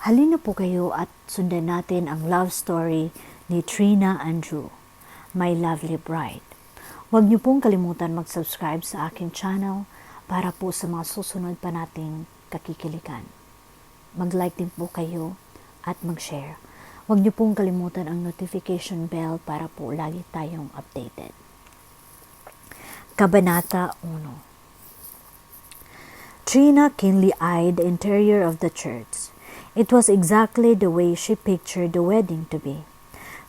Halina po kayo at sundan natin ang love story ni Trina and Drew, My Lovely Bride. Huwag niyo pong kalimutan mag-subscribe sa aking channel para po sa mga susunod pa nating kakikilikan. Mag-like din po kayo at mag-share. Huwag niyo pong kalimutan ang notification bell para po lagi tayong updated. Kabanata 1. Trina keenly eyed the interior of the church. It was exactly the way she pictured the wedding to be.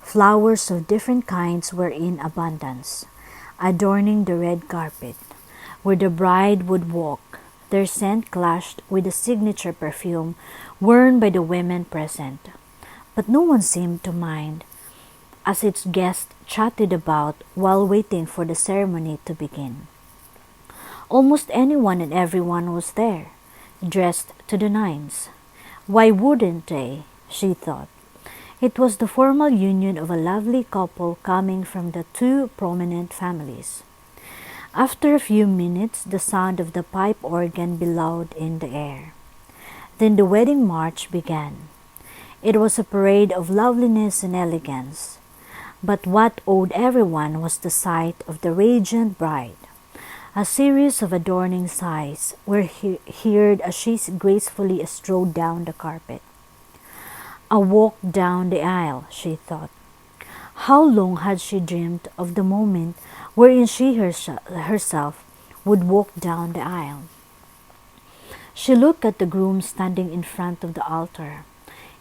Flowers of different kinds were in abundance, adorning the red carpet, where the bride would walk. Their scent clashed with the signature perfume worn by the women present. But no one seemed to mind, as its guests chatted about while waiting for the ceremony to begin. Almost anyone and everyone was there, dressed to the nines. Why wouldn't they? She thought. It was the formal union of a lovely couple coming from the two prominent families. After a few minutes, the sound of the pipe organ bellowed in the air. Then the wedding march began. It was a parade of loveliness and elegance. But what awed everyone was the sight of the radiant bride. A series of adorning sighs were heard as she gracefully strode down the carpet. A walk down the aisle, she thought. How long had she dreamed of the moment wherein she herself would walk down the aisle? She looked at the groom standing in front of the altar.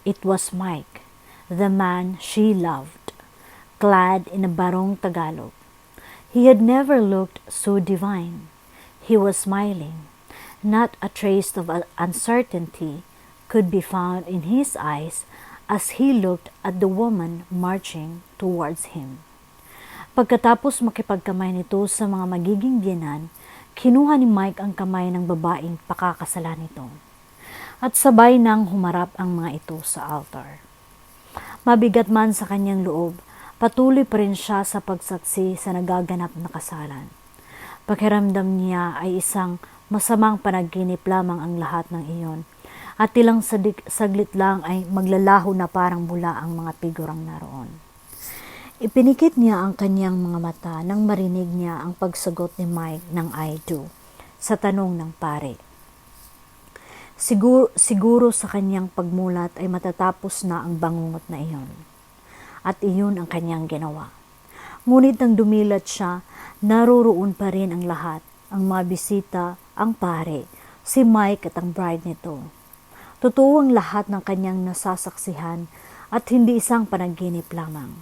It was Mike, the man she loved, clad in a barong Tagalog. He had never looked so divine. He was smiling. Not a trace of uncertainty could be found in his eyes as he looked at the woman marching towards him. Pagkatapos makipagkamay nito sa mga magiging biyenan, kinuha ni Mike ang kamay ng babaeng pakakasalan nito. At sabay nang humarap ang mga ito sa altar. Mabigat man sa kanyang loob, patuloy pa rin siya sa pagsaksi sa nagaganap na kasalan. Pakiramdam niya ay isang masamang panaginip lamang ang lahat ng iyon at ilang saglit lang ay maglalaho na parang bula ang mga figurang naroon. Ipinikit niya ang kanyang mga mata nang marinig niya ang pagsagot ni Mike ng I do sa tanong ng pare. Siguro sa kanyang pagmulat ay matatapos na ang bangungot na iyon. At iyon ang kanyang ginawa. Ngunit nang dumilat siya, naroroon pa rin ang lahat, ang mga bisita, ang pare, si Mike at ang bride nito. Totoo ang lahat ng kanyang nasasaksihan at hindi isang panaginip lamang.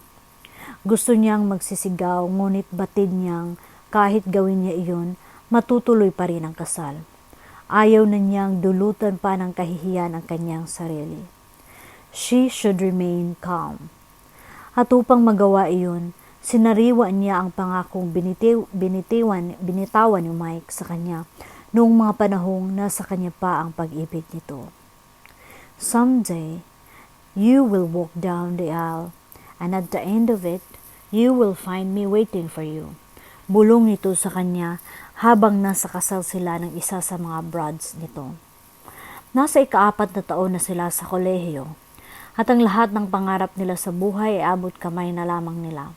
Gusto niyang magsisigaw, ngunit batid niyang kahit gawin niya iyon, matutuloy pa rin ang kasal. Ayaw na niyang dulutan pa ng kahihiyan ang kanyang sarili. She should remain calm. At upang magawa iyon, sinariwa niya ang pangakong binitawan ni Mike sa kanya noong mga panahong nasa kanya pa ang pag-ibig nito. Someday, you will walk down the aisle, and at the end of it, you will find me waiting for you. Bulong nito sa kanya habang nasa kasal sila ng isa sa mga brides nito. Nasa ika-4 na taon na sila sa kolehiyo. At ang lahat ng pangarap nila sa buhay ay abot kamay na lamang nila.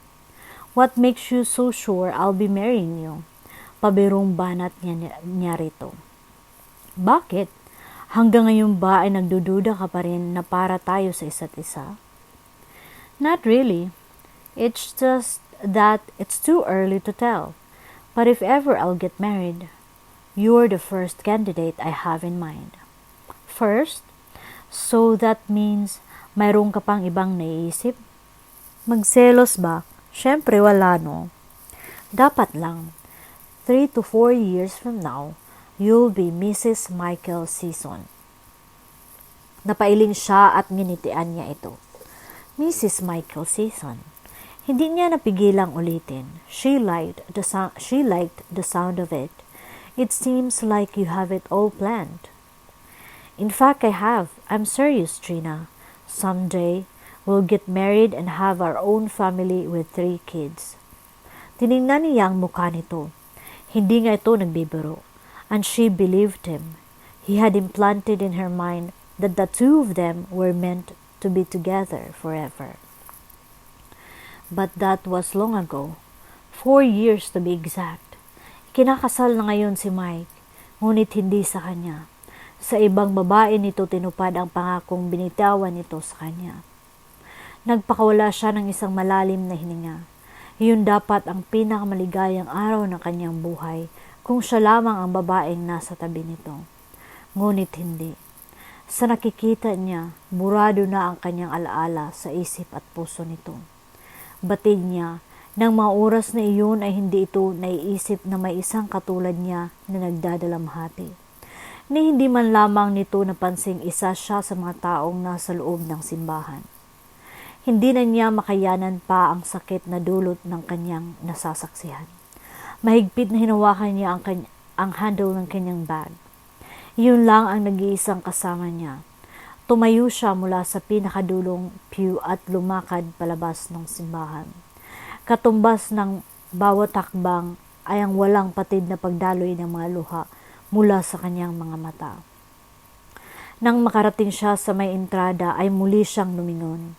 What makes you so sure I'll be marrying you? Pabirong banat niya rito. Bakit? Hanggang ngayon ba ay nagdududa ka pa rin na para tayo sa isa't isa? Not really. It's just that it's too early to tell. But if ever I'll get married, you're the first candidate I have in mind. First? So that means mayroon ka pang ibang naiisip? Magselos ba? Syempre wala no. Dapat lang. 3 to 4 years from now, you'll be Mrs. Michael Season. Napailing siya at nginitian niya ito. Mrs. Michael Season. Hindi niya napigilang ulitin. She liked the sound of it. It seems like you have it all planned. In fact, I have. I'm serious, Trina. Someday, we'll get married and have our own family with 3 kids. Tiningnan niya ang mukha nito. Hindi nga ito nagbibiro. And she believed him. He had implanted in her mind that the two of them were meant to be together forever. But that was long ago, 4 years to be exact. Kinakasal na ngayon si Mike, ngunit hindi sa kanya. Sa ibang babae nito tinupad ang pangakong binitawan nito sa kanya. Nagpakawala siya ng isang malalim na hininga. Iyon dapat ang pinakamaligayang araw ng kanyang buhay kung siya lamang ang babaeng nasa tabi nito. Ngunit hindi. Sa nakikita niya, burado na ang kanyang alaala sa isip at puso nito. Batid niya, nang mga oras na iyon ay hindi ito naiisip na may isang katulad niya na nagdadalamhati. Ni hindi man lamang nito napansing isa siya sa mga taong nasa loob ng simbahan. Hindi na niya makayanan pa ang sakit na dulot ng kanyang nasasaksihan. Mahigpit na hinawakan niya ang handle ng kanyang bag. Iyon lang ang nag-iisang kasama niya. Tumayo siya mula sa pinakadulong pew at lumakad palabas ng simbahan. Katumbas ng bawat takbang ay ang walang patid na pagdaloy ng mga luha mula sa kanyang mga mata. Nang makarating siya sa may entrada ay muli siyang lumingon.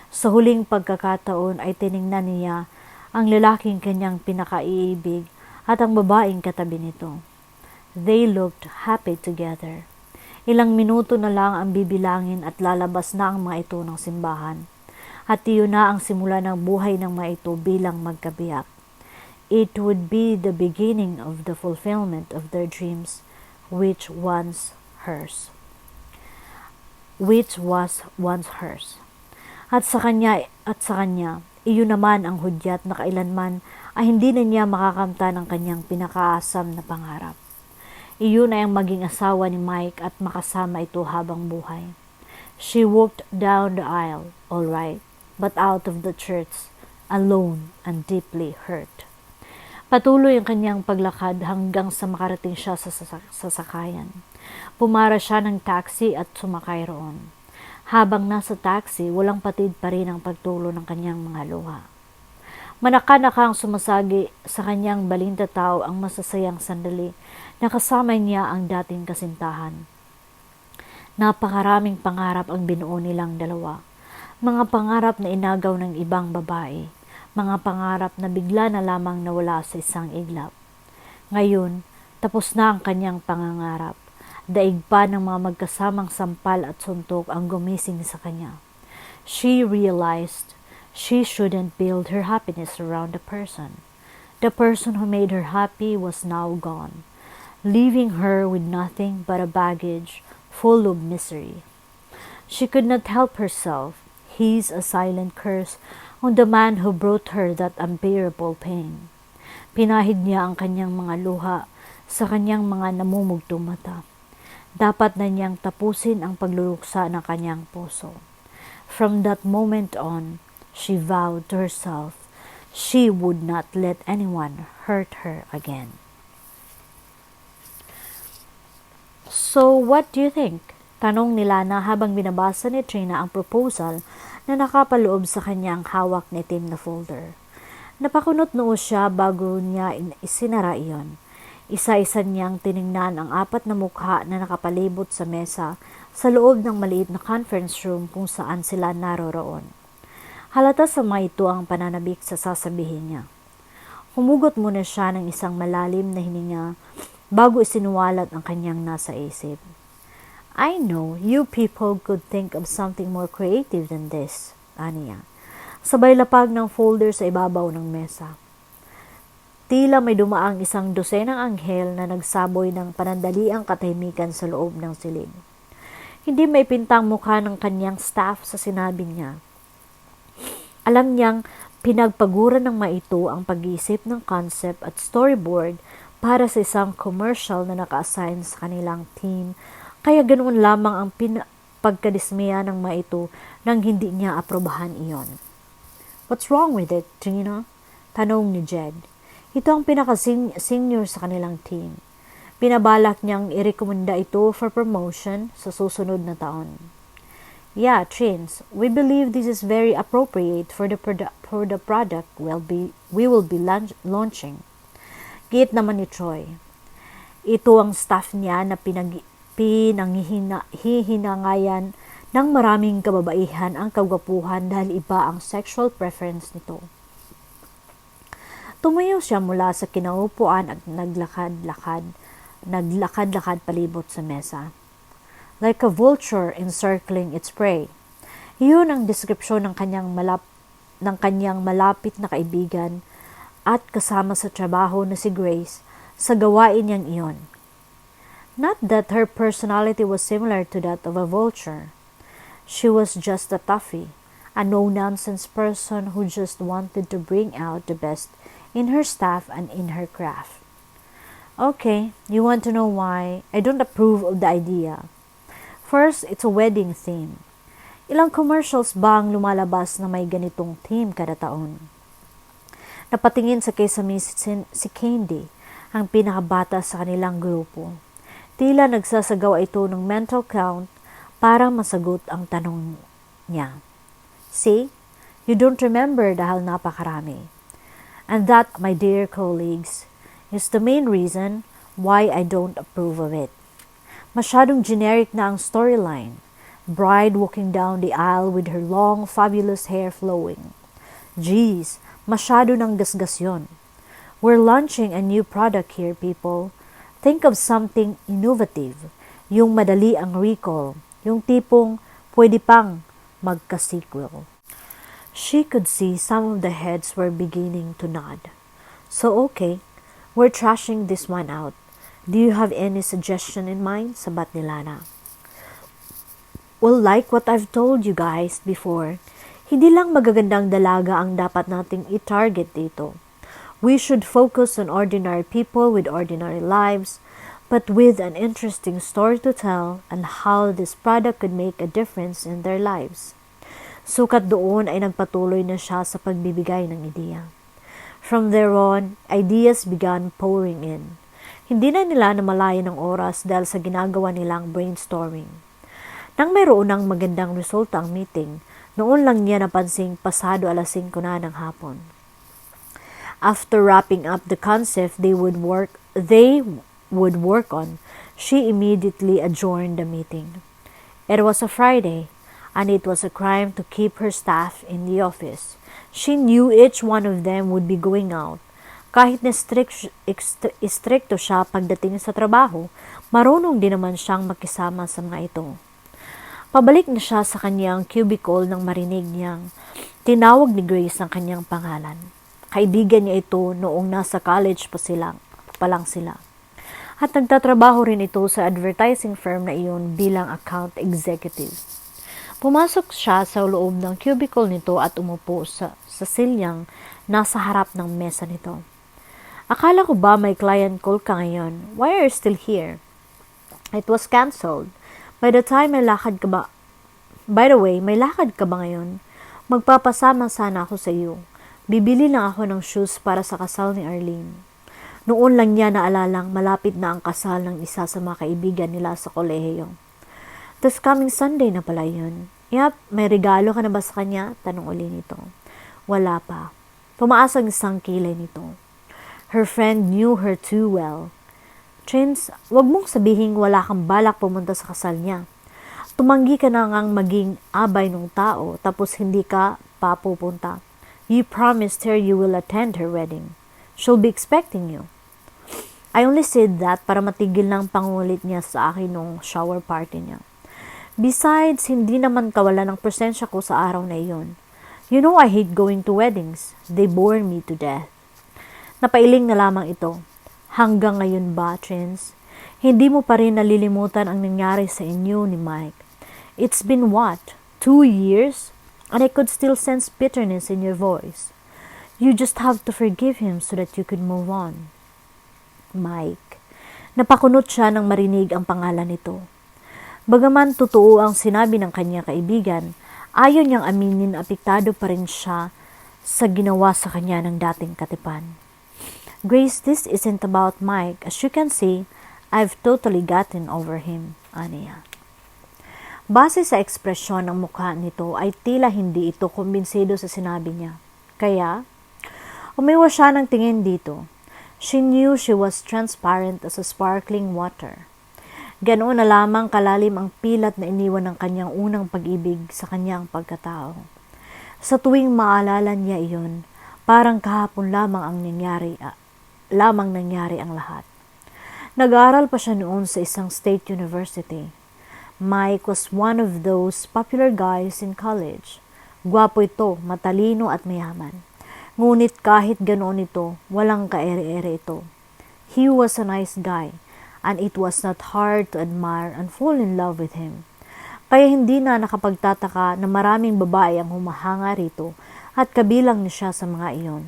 Sa huling pagkakataon ay tiningnan niya ang lalaking kanyang pinakaiibig at ang babaeng katabi nito. They looked happy together. Ilang minuto na lang ang bibilangin at lalabas na ang mga ito ng simbahan. At iyon na ang simula ng buhay ng mga ito bilang magkabiyak. It would be the beginning of the fulfillment of their dreams, which was once hers. At sa kanya, iyon naman ang hudyat na kailanman ay hindi na niya makakamta ng kanyang pinakaasam na pangarap. Iyon ay ang maging asawa ni Mike at makasama ito habang buhay. She walked down the aisle, all right, but out of the church, alone and deeply hurt. Patuloy ang kanyang paglakad hanggang sa makarating siya sa sasakayan. Pumara siya ng taxi at sumakay roon. Habang nasa taxi, walang patid pa rin ang pagtulo ng kanyang mga luha. Manaka-nakang sumasagi sa kanyang balintataw ang masasayang sandali na kasama niya ang dating kasintahan. Napakaraming pangarap ang binuo nilang dalawa. Mga pangarap na inagaw ng ibang babae. Mga pangarap na bigla na lamang nawala sa isang iglap. Ngayon, tapos na ang kanyang pangangarap. Daig pa ng mga magkasamang sampal at suntok ang gumising sa kanya. She realized she shouldn't build her happiness around the person. The person who made her happy was now gone, leaving her with nothing but a baggage full of misery. She could not help herself. He's a silent curse on the man who brought her that unbearable pain. Pinahid niya ang kanyang mga luha sa kanyang mga namumugtong mata. Dapat na niyang tapusin ang pagluluksa ng kanyang puso. From that moment on, she vowed to herself she would not let anyone hurt her again. So, what do you think? Tanong ni Lana habang binabasa ni Trina ang proposal na nakapaloob sa kanyang hawak na itim na folder. Napakunot noo siya bago niya isinara iyon. Isa-isa niyang tiningnan ang 4 na mukha na nakapalibot sa mesa sa loob ng maliit na conference room kung saan sila naroroon. Halata sa mga ito ang pananabik sa sasabihin niya. Humugot muna siya ng isang malalim na hininga bago isinuwalat ang kanyang nasa isip. I know you people could think of something more creative than this, aniya. Sabay lapag ng folder sa ibabaw ng mesa. Tila may dumaang 12 anghel na nagsaboy ng panandaliang katahimikan sa loob ng silid. Hindi may pintang mukha ng kanyang staff sa sinabi niya. Alam niyang pinagpaguran ng mga ito ang pag-iisip ng concept at storyboard para sa isang commercial na naka-assign sa kanilang team, kaya ganoon lamang ang pagkadismaya ng mga ito nang hindi niya aprobahan iyon. What's wrong with it, Trina? Tanong ni Jed. Ito ang pinaka-senior sa kanilang team. Pinabalak niyang irekomenda ito for promotion sa susunod na taon. Yeah, Trins, we believe this is very appropriate for the product we will be launching. Giit naman ni Troy. Ito ang staff niya na Hihinangayan ng maraming kababaihan ang kagwapuhan dahil iba ang sexual preference nito. Tumayo siya mula sa kinaupuan at naglakad-lakad palibot sa mesa. Like a vulture encircling its prey. Iyon ang deskripsyon ng kanyang malapit na kaibigan at kasama sa trabaho na si Grace sa gawain niyang iyon. Not that her personality was similar to that of a vulture. She was just a toughie, a no-nonsense person who just wanted to bring out the best in her staff and in her craft. Okay, you want to know why I don't approve of the idea. First, it's a wedding theme. Ilang commercials ba ang lumalabas na may ganitong theme kada taon? Napatingin sa Kesame si Candy, ang pinakabata sa kanilang grupo. Tila nagsasagawa ito ng mental count para masagot ang tanong niya. See, you don't remember dahil napakarami. And that, my dear colleagues, is the main reason why I don't approve of it. Masyadong generic na ang storyline. Bride walking down the aisle with her long, fabulous hair flowing. Geez, masyado ng gasgas yun. We're launching a new product here, people. Think of something innovative. Yung madali ang recall. Yung tipong pwede pang magka-sequel. She could see some of the heads were beginning to nod. So okay, we're trashing this one out. Do you have any suggestion in mind? Sabat ni Lana. Well, like what I've told you guys before, hindi lang magagandang dalaga ang dapat nating i-target dito. We should focus on ordinary people with ordinary lives, but with an interesting story to tell and how this product could make a difference in their lives. Sukat doon ay nagpatuloy na siya sa pagbibigay ng ideya. From there on, ideas began pouring in. Hindi na nila namalayan ng oras dahil sa ginagawa nilang brainstorming. Nang mayroon ng magandang resulta ang meeting, noon lang niya napansing pasado alas 5 na ng hapon. After wrapping up the concept they would work on, she immediately adjourned the meeting. It was a Friday, and it was a crime to keep her staff in the office. She knew each one of them would be going out. Kahit na istrikto siya pagdating sa trabaho, marunong din naman siyang makisama sa mga ito. Pabalik na siya sa kanyang cubicle nang marinig niyang tinawag ni Grace ang kanyang pangalan. Kaibigan niya ito noong nasa college pa lang sila. At nagtatrabaho rin ito sa advertising firm na iyon bilang account executive. Pumasok siya sa loob ng cubicle nito at umupo sa silyang nasa harap ng mesa nito. Akala ko ba may client call ka ngayon? Why are you still here? It was cancelled. By the way, may lakad ka ba ngayon? Magpapasama sana ako sa iyo. Bibili lang ako ng shoes para sa kasal ni Arlene. Noon lang niya naalalang malapit na ang kasal ng isa sa mga kaibigan nila sa kolehiyo. This coming Sunday na pala yun. Yap, may regalo ka na ba sa kanya? Tanong uli nito. Wala pa. Tumaas ang isang kilay nito. Her friend knew her too well. Trins, wag mong sabihing wala kang balak pumunta sa kasal niya. Tumanggi ka na ngang maging abay ng tao tapos hindi ka papupunta. You promised her you will attend her wedding. She'll be expecting you. I only said that para matigil ng pangulit niya sa akin nung shower party niya. Besides, hindi naman kawala ng presensya ko sa araw na iyon. You know I hate going to weddings. They bore me to death. Napailing na lamang ito. Hanggang ngayon ba, Trins? Hindi mo pa rin nalilimutan ang nangyari sa inyo ni Mike. It's been what? 2 years? And I could still sense bitterness in your voice. You just have to forgive him so that you could move on. Mike. Napakunot siya nang marinig ang pangalan nito. Bagaman totoo ang sinabi ng kanyang kaibigan, ayaw niyang aminin na apektado pa rin siya sa ginawa sa kanya ng dating katipan. Grace, this isn't about Mike. As you can see, I've totally gotten over him, aniya. Base sa ekspresyon ng mukha nito ay tila hindi ito kumbinsido sa sinabi niya. Kaya, umiwas siya ng tingin dito. She knew she was transparent as a sparkling water. Ganoon na lamang kalalim ang pilat na iniwan ng kanyang unang pag-ibig sa kanyang pagkatao. Sa tuwing maalala niya iyon, parang kahapon lamang nangyari ang lahat. Nag-aaral pa siya noon sa isang state university. Mike was one of those popular guys in college. Gwapo ito, matalino at mayaman. Ngunit kahit ganoon ito, walang kaere-ere ito. He was a nice guy, and it was not hard to admire and fall in love with him. Kaya hindi na nakapagtataka na maraming babae ang humahanga rito at kabilang niya siya sa mga iyon.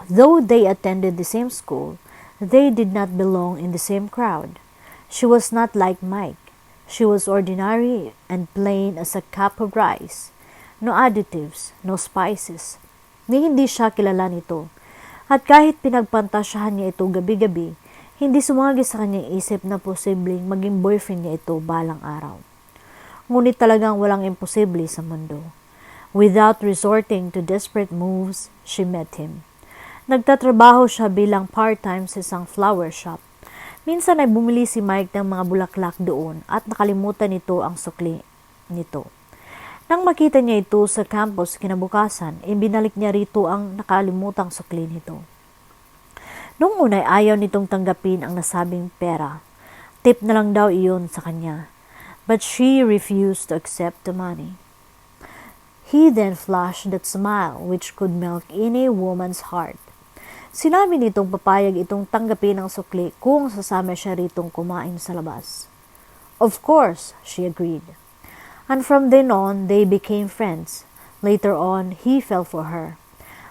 Though they attended the same school, they did not belong in the same crowd. She was not like Mike. She was ordinary and plain as a cup of rice. No additives, no spices. Hindi siya kilala nito. At kahit pinagpantasyahan niya ito gabi-gabi, hindi sumagi sa kanyang isip na posibleng maging boyfriend niya ito balang araw. Ngunit talagang walang imposible sa mundo. Without resorting to desperate moves, she met him. Nagtatrabaho siya bilang part-time sa isang flower shop. Minsan ay bumili si Mike ng mga bulaklak doon at nakalimutan nito ang sukli nito. Nang makita niya ito sa campus kinabukasan, ibinalik niya rito ang nakalimutang sukli nito. Noong una ay ayaw nitong tanggapin ang nasabing pera. Tip na lang daw iyon sa kanya. But she refused to accept the money. He then flashed that smile which could melt any woman's heart. Sinabi nitong papayag itong tanggapin ang sukli kung sasama siya ritong kumain sa labas. Of course, she agreed. And from then on, they became friends. Later on, he fell for her.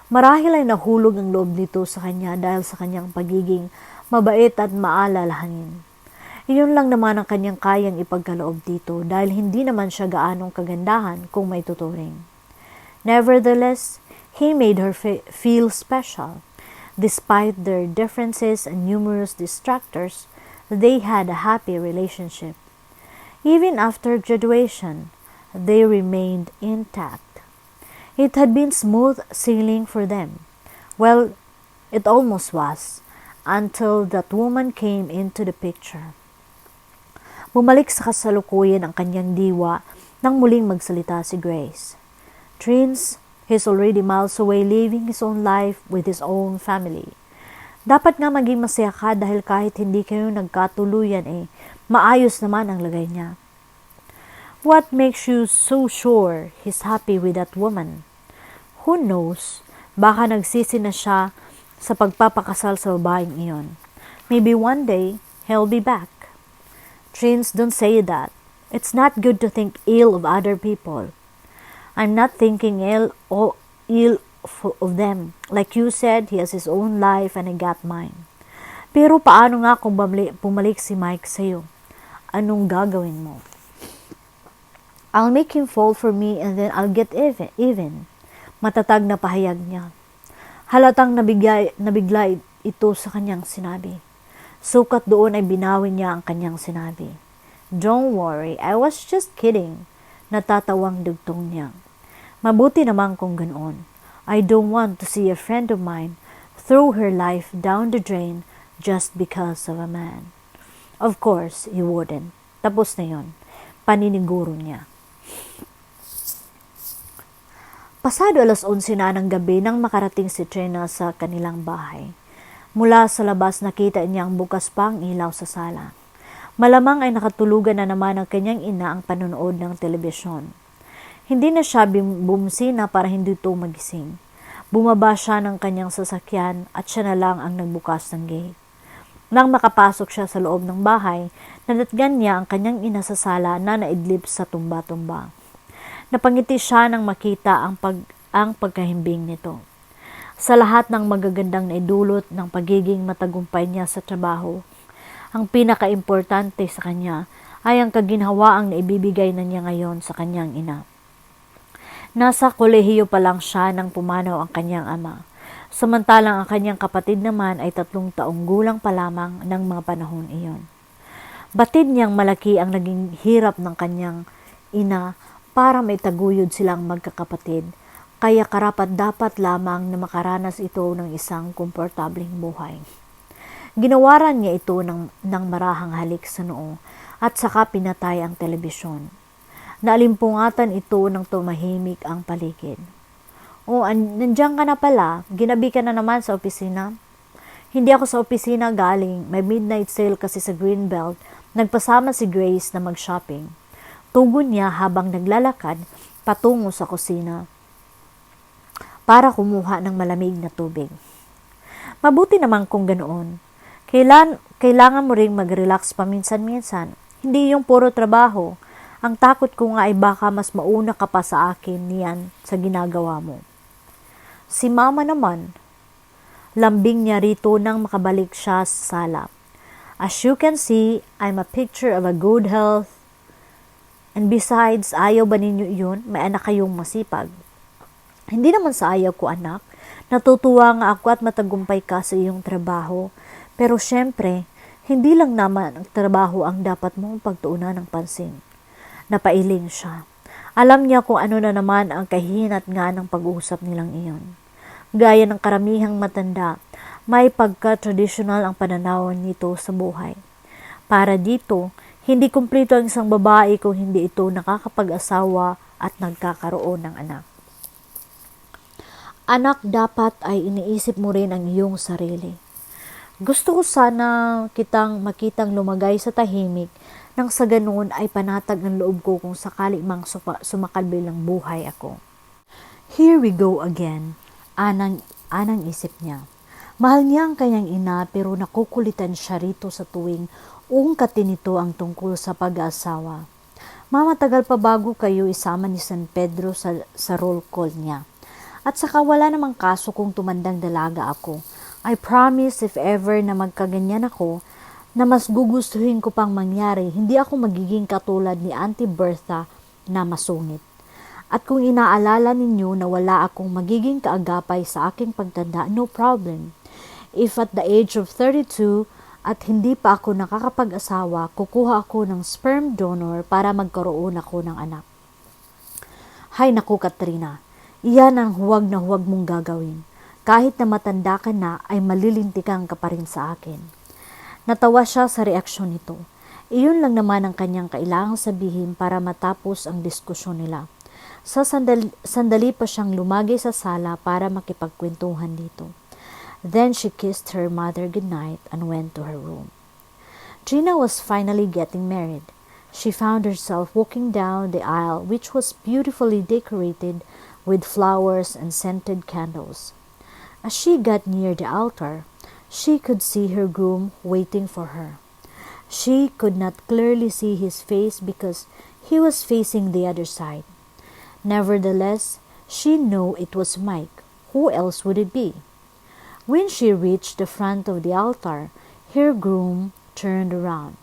Marahil ay nahulog ang loob nito sa kanya dahil sa kanyang pagiging mabait at maalalahanin. Iyon lang naman ang kanyang kayang ipagkaloob dito dahil hindi naman siya gaanong kagandahan kung may tuturing. Nevertheless, he made her feel special. Despite their differences and numerous distractors, they had a happy relationship. Even after graduation, they remained intact. It had been smooth sailing for them. Well, it almost was, until that woman came into the picture. Bumalik sa kasalukuyan ang kanyang diwa nang muling magsalita si Grace. Trins, he's already miles away living his own life with his own family. Dapat nga maging masaya ka dahil kahit hindi kayo nagkatuluyan maayos naman ang lagay niya. What makes you so sure he's happy with that woman? Who knows? Baka nagsisi na siya sa pagpapakasal sa babaeng iyon. Maybe one day, he'll be back. Trins, don't say that. It's not good to think ill of other people. I'm not thinking ill of them. Like you said, he has his own life and I got mine. Pero paano nga kung pumalik si Mike sa'yo? Anong gagawin mo? I'll make him fall for me and then I'll get even. Matatag na pahayag niya. Halatang nabigla ito sa kanyang sinabi. Sukat doon ay binawi niya ang kanyang sinabi. Don't worry, I was just kidding. Natatawang dugtong niya. Mabuti naman kung ganoon. I don't want to see a friend of mine throw her life down the drain just because of a man. Of course, you wouldn't. Tapos na yon. Paniniguro niya. Pasado 11:00 na ng gabi nang makarating si Trina sa kanilang bahay. Mula sa labas nakita niyang bukas pa ang ilaw sa sala. Malamang ay nakatulugan na naman ang kanyang ina ang panonood ng telebisyon. Hindi na siya bumusina para hindi ito magising. Bumaba siya ng kanyang sasakyan at siya na lang ang nagbukas ng gate. Nang makapasok siya sa loob ng bahay, nadatgan niya ang kanyang ina sa sala na naidlip sa tumba-tumba. Napangiti siya nang makita ang pagkahimbing nito. Sa lahat ng magagandang naidulot ng pagiging matagumpay niya sa trabaho, ang pinaka-importante sa kanya ay ang kaginhawaang naibibigay na niya ngayon sa kanyang ina. Nasa kolehiyo pa lang siya nang pumanaw ang kanyang ama, samantalang ang kanyang kapatid naman ay 3 taong gulang pa lamang ng mga panahon iyon. Batid niyang malaki ang naging hirap ng kanyang ina para may taguyod silang magkakapatid, kaya karapat-dapat lamang na makaranas ito ng isang komportableng buhay. Ginawaran niya ito ng marahang halik sa noo at saka pinatay ang telebisyon. Naalimpungatan ito nang tumahimik ang paligid. "Oh, nandiyan ka na pala. Ginabi ka na naman sa opisina?" "Hindi ako sa opisina galing. May midnight sale kasi sa Greenbelt. Nagpasama si Grace na mag-shopping." Tugon niya habang naglalakad patungo sa kusina para kumuha ng malamig na tubig. "Mabuti naman kung ganoon. Kailangan mo ring mag-relax paminsan-minsan. Hindi yung puro trabaho. Ang takot ko nga ay baka mas mauna ka pa sa akin niyan sa ginagawa mo." "Si mama naman." Lambing niya rito nang makabalik siya sa sala. "As you can see, I'm a picture of a good health. And besides, ayaw ba ninyo iyon? May anak kayong masipag." "Hindi naman sa ayaw ko, anak. Natutuwa nga ako at matagumpay ka sa iyong trabaho. Pero syempre, hindi lang naman ang trabaho ang dapat mong pagtuunan ng pansin." Napailing siya. Alam niya kung ano na naman ang kahinat nga ng pag-uusap nilang iyon. Gaya ng karamihang matanda, may pagka-traditional ang pananaw nito sa buhay. Para dito, hindi kumpleto ang isang babae kung hindi ito nakakapag-asawa at nagkakaroon ng anak. Anak, dapat ay iniisip mo rin ang iyong sarili. Gusto ko sana kitang makitang lumagay sa tahimik nang sa ganoon ay panatag ng loob ko kung sakali mang sumakalbilang buhay ako. Here we go again, anang isip niya. Mahal niya ang kanyang ina pero nakukulitan siya rito sa tuwing ungkatin nito ang tungkol sa pag-aasawa. Mamatagal pa bago kayo isama ni San Pedro sa roll call niya. At saka wala namang kaso kung tumandang dalaga ako. I promise if ever na magkaganyan ako, na mas gugustuhin ko pang mangyari, hindi ako magiging katulad ni Auntie Bertha na masungit. At kung inaalala ninyo na wala akong magiging kaagapay sa aking pagtanda, no problem. If at the age of 32 at hindi pa ako nakakapag-asawa, kukuha ako ng sperm donor para magkaroon ako ng anak. Hay naku, Katrina, iyan ang huwag na huwag mong gagawin. Kahit na matanda ka na, ay malilintikan ka pa rin sa akin. Natawa siya sa reaksyon nito. Iyon lang naman ang kanyang kailangang sabihin para matapos ang diskusyon nila. Sa sandali pa siyang lumagay sa sala para makipagkwentuhan dito. Then she kissed her mother goodnight and went to her room. Gina was finally getting married. She found herself walking down the aisle, which was beautifully decorated with flowers and scented candles. As she got near the altar, she could see her groom waiting for her. She could not clearly see his face because he was facing the other side. Nevertheless, she knew it was Mike. Who else would it be? When she reached the front of the altar, her groom turned around.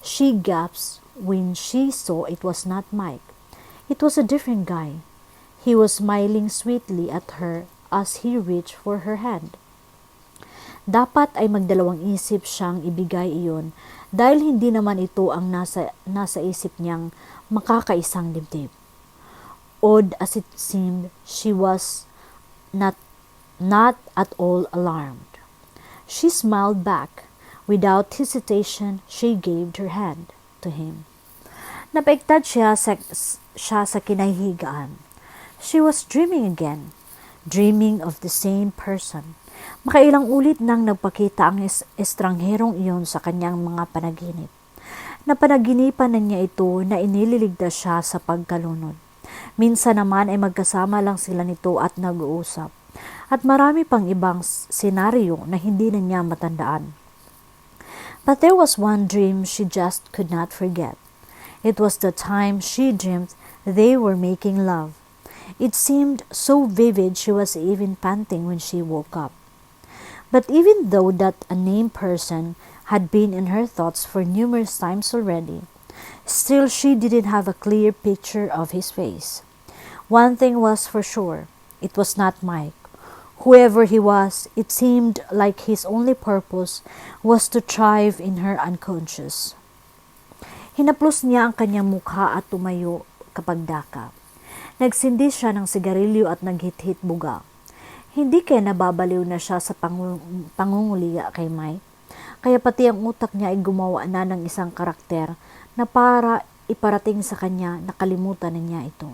She gasped when she saw it was not Mike. It was a different guy. He was smiling sweetly at her as he reached for her hand. Dapat ay magdalawang isip siyang ibigay iyon dahil hindi naman ito ang nasa isip niyang makakaisang dibdib. Odd as it seemed, she was not at all alarmed. She smiled back. Without hesitation, she gave her hand to him. Napaiktad siya sa kinahihigaan. She was dreaming again. Dreaming of the same person. Makailang ulit nang nagpakita ang estrangherong iyon sa kanyang mga panaginip. Napanaginipan na niya ito na iniligtas siya sa pagkalunod. Minsan naman ay magkasama lang sila nito at nag-uusap. At marami pang ibang senaryo na hindi na niya matandaan. But there was one dream she just could not forget. It was the time she dreamed they were making love. It seemed so vivid she was even panting when she woke up. But even though that unnamed person had been in her thoughts for numerous times already, still she didn't have a clear picture of his face. One thing was for sure, it was not Mike. Whoever he was, it seemed like his only purpose was to thrive in her unconscious. Hinaplos niya ang kanyang mukha at tumayo kapag daka. Nagsindi siya ng sigarilyo at naghit-hit buga. Hindi kaya nababaliw na siya sa pangunguliya kay Mike. kaya pati ang utak niya ay gumawa na ng isang karakter na para iparating sa kanya nakalimutan na niya ito.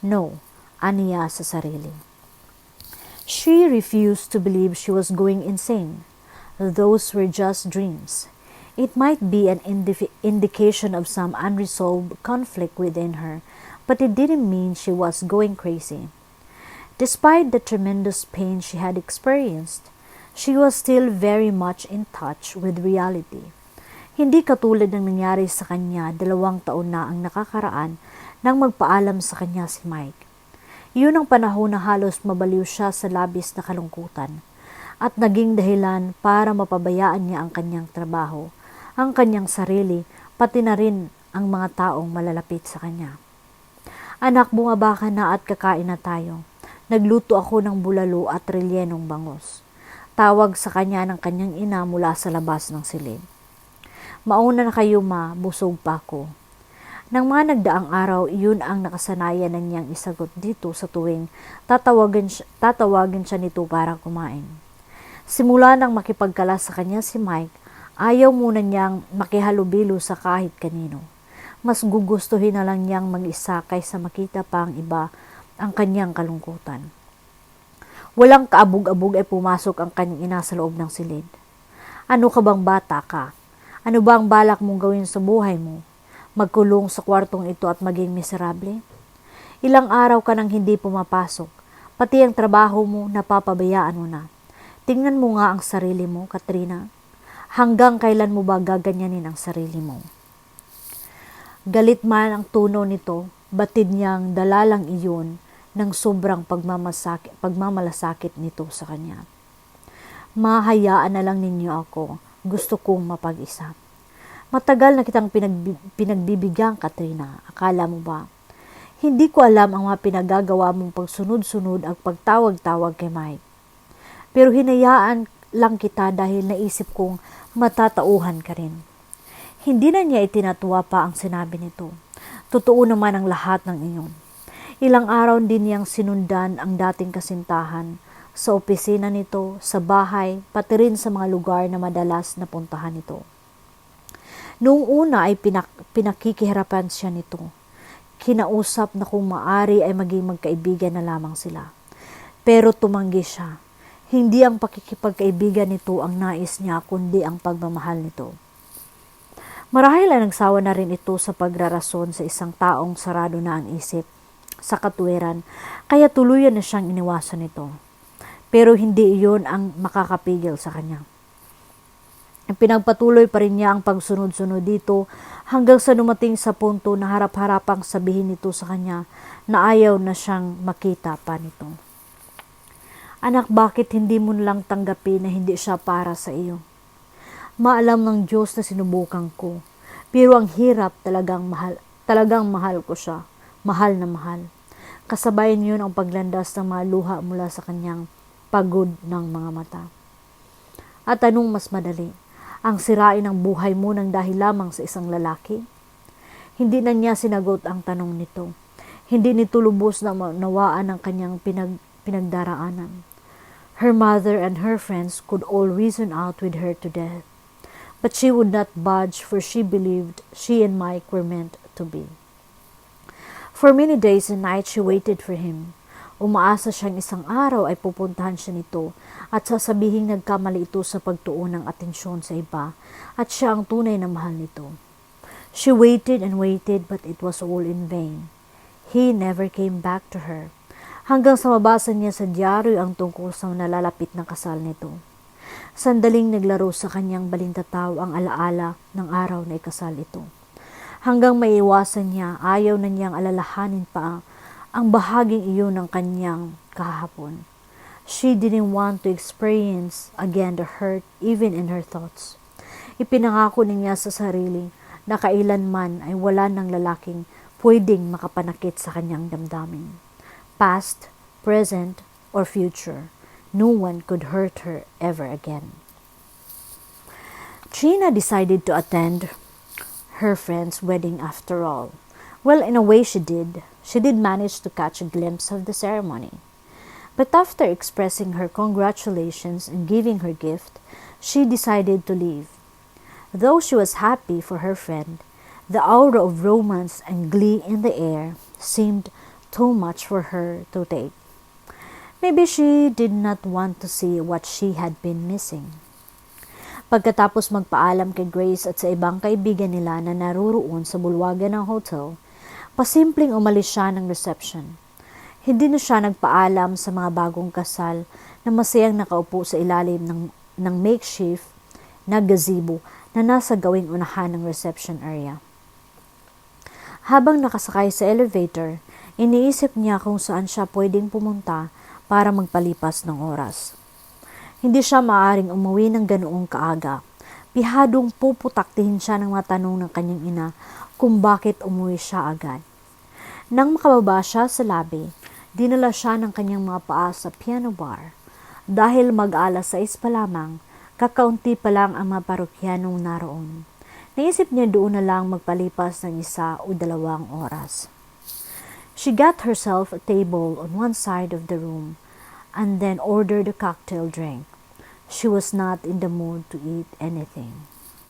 No, aniya sa sarili. She refused to believe she was going insane. Those were just dreams. It might be an indication of some unresolved conflict within her, but it didn't mean she was going crazy. Despite the tremendous pain she had experienced, she was still very much in touch with reality. Hindi katulad ng nangyari sa kanya 2 taon na ang nakakaraan nang magpaalam sa kanya si Mike. Iyon ang panahon na halos mabaliw siya sa labis na kalungkutan at naging dahilan para mapabayaan niya ang kanyang trabaho, ang kanyang sarili, pati na rin ang mga taong malalapit sa kanya. Anak, bumaba ka na at kakain na tayo. Nagluto ako ng bulalo at relyenong bangos. Tawag sa kanya ng kanyang ina mula sa labas ng silid. Mauna na kayo ma, busog pa ako. Nang mga nagdaang araw, iyon ang nakasanayan na niyang isagot dito sa tuwing tatawagin siya nito para kumain. Simula nang makipagkalas sa kanya si Mike, ayaw muna niyang makihalubilo sa kahit kanino. Mas gugustuhin na lang niyang mag-isa kaysa makita pa ang iba ang kanyang kalungkutan. Walang kaabog-abog ay pumasok ang kanyang ina sa loob ng silid. Ano ka bang bata ka? Ano ba ang balak mong gawin sa buhay mo? Magkulong sa kwartong ito at maging miserable? Ilang araw ka nang hindi pumapasok, pati ang trabaho mo napapabayaan mo na. Tingnan mo nga ang sarili mo, Katrina. Hanggang kailan mo ba gaganyanin ang sarili mo? Galit man ang tono nito, batid niyang dalalang iyon ng sobrang pagmamalasakit nito sa kanya. Mahayaan na lang ninyo ako, gusto kong mapag-isa. Matagal na kitang pinagbibigyan, Katrina. Akala mo ba? Hindi ko alam ang mga pinagagawa mong pagsunod-sunod at pagtawag-tawag kay Mike. Pero hinayaan lang kita dahil naisip kong matatauhan ka rin. Hindi na niya itinatuwa pa ang sinabi nito. Totoo naman ang lahat ng iyon. Ilang araw din niyang sinundan ang dating kasintahan sa opisina nito, sa bahay, pati rin sa mga lugar na madalas napuntahan nito. Noong una ay pinakikihirapan siya nito. Kinausap na kung maari ay maging magkaibigan na lamang sila. Pero tumanggi siya. Hindi ang pakikipagkaibigan nito ang nais niya, kundi ang pagmamahal nito. Marahil ay nagsawa na rin ito sa pagrarason sa isang taong sarado na ang isip sa katuwiran, kaya tuluyan na siyang iniwasan nito. Pero hindi iyon ang makakapigil sa kanya. Pinagpatuloy pa rin niya ang pagsunod-sunod dito hanggang sa dumating sa punto na harap-harapang sabihin nito sa kanya na ayaw na siyang makita pa nito. Anak, bakit hindi mo lang tanggapin na hindi siya para sa iyo? Maalam ng Diyos na sinubukan ko, pero ang hirap, talagang mahal ko siya, mahal na mahal. Kasabayan yun ang paglandas ng mga luha mula sa kanyang pagod ng mga mata. At anong mas madali? Ang sirain ang buhay mo ng dahil lamang sa isang lalaki? Hindi na niya sinagot ang tanong nito. Hindi nito lubos na nawaan ang kanyang pinagdaraanan. Her mother and her friends could all reason out with her to death. But she would not budge, for she believed she and Mike were meant to be. For many days and nights she waited for him. Umaasa siyang isang araw ay pupuntahan siya nito at sasabihing nagkamali ito sa pagtuon ng atensyon sa iba at siya ang tunay na mahal nito. She waited and waited, but it was all in vain. He never came back to her. Hanggang sa mabasa niya sa dyaryo ang tungkol sa nalalapit na kasal nito. Sandaling naglaro sa kanyang balintataw ang alaala ng araw na ikasal ito. Hanggang maiiwasan niya, ayaw na niyang alalahanin pa ang bahaging iyon ng kanyang kahapon. She didn't want to experience again the hurt even in her thoughts. Ipinangako niya sa sarili na kailanman ay wala ng lalaking pwedeng makapanakit sa kanyang damdamin. Past, present, or future, no one could hurt her ever again. Trina decided to attend her friend's wedding after all. Well, in a way she did. She did manage to catch a glimpse of the ceremony. But after expressing her congratulations and giving her gift, she decided to leave. Though she was happy for her friend, the aura of romance and glee in the air seemed too much for her to take. Maybe she did not want to see what she had been missing. Pagkatapos magpaalam kay Grace at sa ibang kaibigan nila na naruroon sa bulwagan ng hotel, pasimpleng umalis siya ng reception. Hindi na siya nagpaalam sa mga bagong kasal na masayang nakaupo sa ilalim ng makeshift na gazebo na nasa gawing unahan ng reception area. Habang nakasakay sa elevator, iniisip niya kung saan siya pwedeng pumunta para magpalipas ng oras. Hindi siya maaaring umuwi ng ganoong kaaga. Pihadong puputaktihin siya ng mga tanong ng kanyang ina kung bakit umuwi siya agad. Nang makababa siya sa lobby, dinala siya ng kanyang mga paa sa piano bar. Dahil mag-alas 6 pa lamang, kakaunti pa lang ang mga parokyanong naroon. Naisip niya doon na lang magpalipas ng 1 o 2 oras. She got herself a table on one side of the room and then ordered a cocktail drink. She was not in the mood to eat anything.